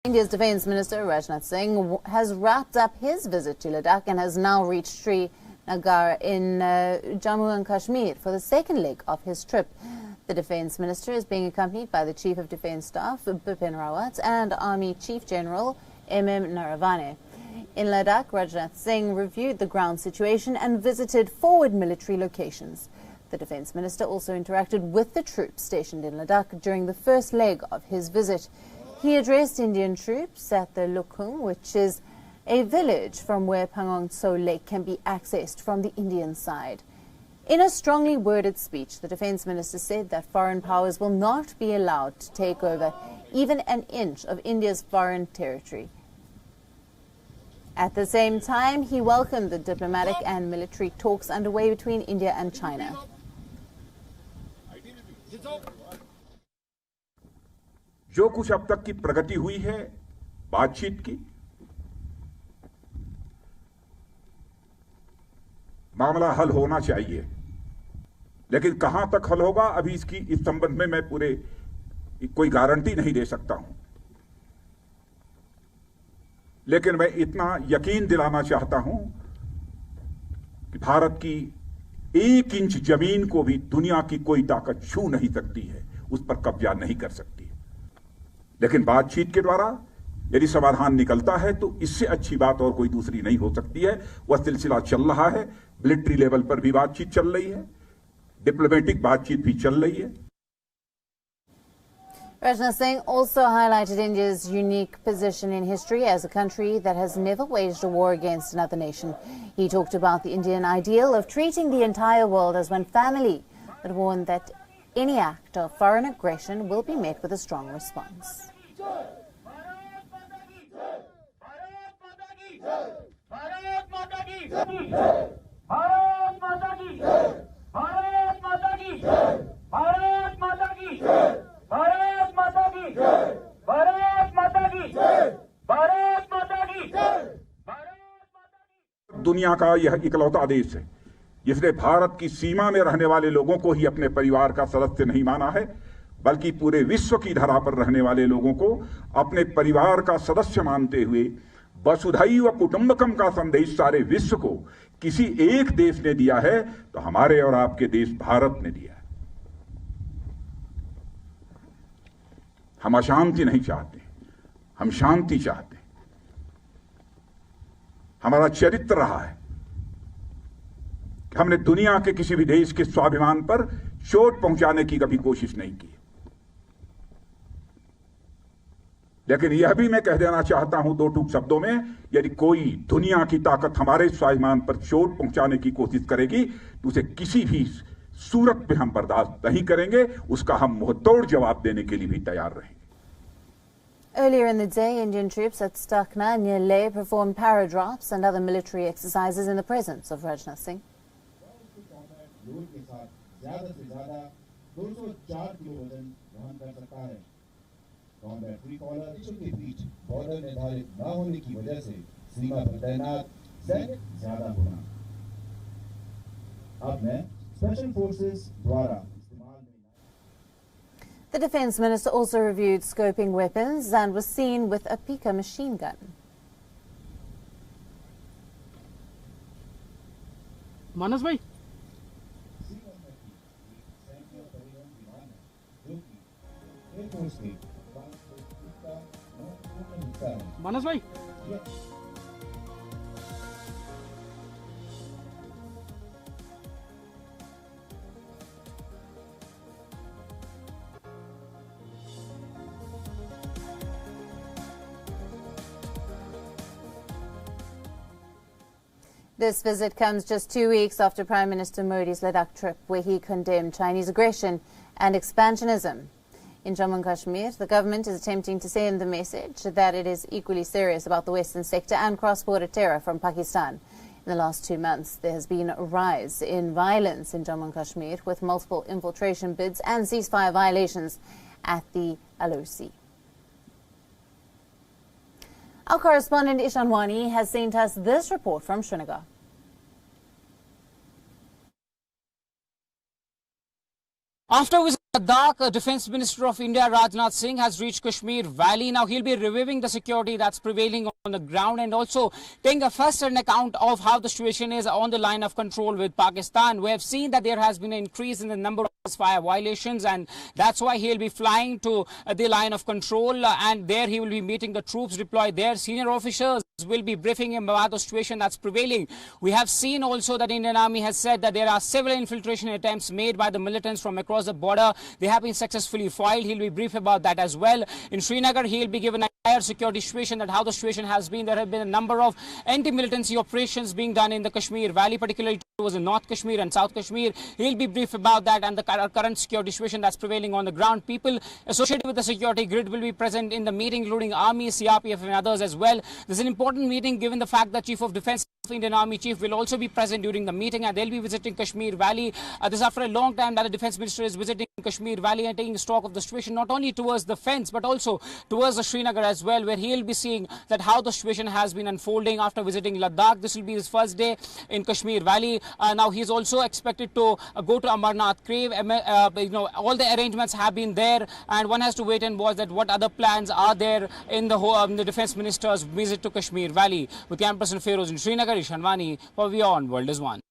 India's Defence Minister Rajnath Singh has wrapped up his visit to Ladakh and has now reached Srinagar in Jammu and Kashmir for the second leg of his trip. The Defence Minister is being accompanied by the Chief of Defence Staff, Bipin Rawat, and Army Chief General M.M. Naravane. In Ladakh, Rajnath Singh reviewed the ground situation and visited forward military locations. The Defence Minister also interacted with the troops stationed in Ladakh during the first leg of his visit. He addressed Indian troops at the Lukung, which is a village from where Pangong Tso Lake can be accessed from the Indian side. In a strongly worded speech, the Defence Minister said that foreign powers will not be allowed to take over even an inch of India's foreign territory. At the same time, he welcomed the diplomatic and military talks underway between India and China. जो कुछ अब तक की प्रगति हुई है बातचीत की, मामला हल होना चाहिए, लेकिन कहां तक हल होगा अभी इस संबंध में मैं कोई गारंटी नहीं दे सकता हूं। लेकिन मैं इतना यकीन दिलाना चाहता हूं कि भारत की 1 इंच जमीन को भी दुनिया की कोई ताकत छू नहीं सकती है, उस पर कब्जा नहीं कर सकती। लेकिन बातचीत के द्वारा यदि समाधान निकलता है तो इससे अच्छी बात और कोई दूसरी नहीं हो सकती है। वह सिलसिला चल रहा है, मिलिट्री लेवल पर भी बातचीत चल रही है, डिप्लोमेटिक बातचीत भी चल रही है। Rajnath Singh also highlighted India's unique position in history as a country that has never waged a war against another nation. He talked about the Indian ideal of treating the entire world as one family, but warned that any act of foreign aggression will be met with a strong response. दुनिया का यह इकलौता देश है जिसने भारत की सीमा में रहने वाले लोगों को ही अपने परिवार का सदस्य नहीं माना है, बल्कि पूरे विश्व की धरा पर रहने वाले लोगों को अपने परिवार का सदस्य मानते हुए वसुधैव कुटुंबकम का संदेश सारे विश्व को किसी एक देश ने दिया है तो हमारे और आपके देश भारत ने दिया है। हम अशांति नहीं चाहते, हम शांति चाहते हैं। हमारा चरित्र रहा है कि हमने दुनिया के किसी भी देश के स्वाभिमान पर चोट पहुंचाने की कभी कोशिश नहीं की। लेकिन यह भी मैं कह देना चाहता हूं 2 टूक शब्दों में, यदि कोई दुनिया की ताकत हमारे स्वाभिमान पर चोट पहुंचाने की कोशिश करेगी तो उसे किसी भी सूरत में हम बर्दाश्त नहीं करेंगे, उसका हम मुंहतोड़ जवाब देने के लिए भी तैयार रहेंगे। Earlier in the day, Indian troops at Stakna near Leh performed paradrops and other military exercises in the presence of Rajnath Singh. The Defence Minister also reviewed scoping weapons and was seen with a Pika machine gun. Manas bhai? Manas bhai? This visit comes just 2 weeks after Prime Minister Modi's Ladakh trip, where he condemned Chinese aggression and expansionism. In Jammu and Kashmir, the government is attempting to send the message that it is equally serious about the western sector and cross-border terror from Pakistan. In the last 2 months, there has been a rise in violence in Jammu and Kashmir, with multiple infiltration bids and ceasefire violations at the LOC. Our correspondent Ishan Wani has sent us this report from Srinagar. After visiting Ladakh, Defence Minister of India Rajnath Singh has reached Kashmir Valley. Now he'll be reviewing the security that's prevailing on the ground and also taking a first-hand account of how the situation is on the line of control with Pakistan. We have seen that there has been an increase in the number of fire violations, and that's why he'll be flying to the line of control, and there he will be meeting the troops deployed there. Senior officers will be briefing him about the situation that's prevailing. We have seen also that Indian Army has said that there are several infiltration attempts made by the militants from across the border. They have been successfully foiled. He'll be briefed about that as well. In Srinagar, he'll be given a higher security situation, that how the situation has been. There have been a number of anti-militancy operations being done in the Kashmir Valley, particularly towards the North Kashmir and South Kashmir. He'll be briefed about that and the current security situation that's prevailing on the ground. People associated with the security grid will be present in the meeting, including Army, CRPF and others as well. This is an important meeting given the fact that Chief of Defence Indian Army Chief will also be present during the meeting, and they'll be visiting Kashmir Valley. This is after a long time that the Defence Minister is visiting Kashmir Valley and taking stock of the situation, not only towards the fence but also towards the Srinagar as well, where he'll be seeing that how the situation has been unfolding after visiting Ladakh. This will be his first day in Kashmir Valley. Now he's also expected to go to Amarnath Cave. All the arrangements have been there, and one has to wait and watch that what other plans are there in the Defence Minister's visit to Kashmir Valley. With camera person Feroz in Srinagar, Ishanwani for WION World is One.